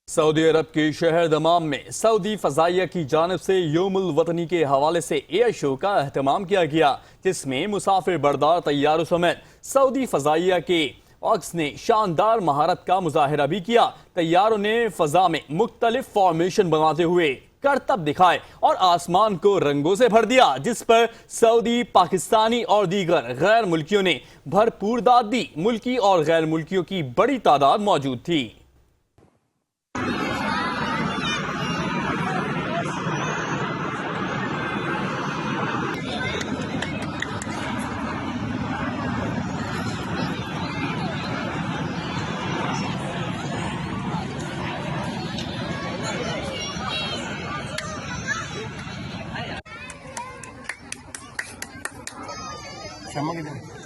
Saudi अरब के शहर दमाम में सऊदी फजाइया की जानिब से योमुल वतनी के हवाले से एयर शो का एहतमाम किया गया, जिसमें मुसाफिर बरदार तैयारों समेत सऊदी फजाइया के ऑक्स ने शानदार महारत का मुजाहिरा भी किया। तैयारों ने फजा में मुख्तलिफ फॉर्मेशन बनाते हुए करतब दिखाए और आसमान को रंगों से भर दिया, जिस पर सऊदी, पाकिस्तानी और दीगर गैर मुल्कियों ने भरपूर दाद दी। मुल्की और गैर मुल्कियों की बड़ी तादाद मौजूद थी। क्षमा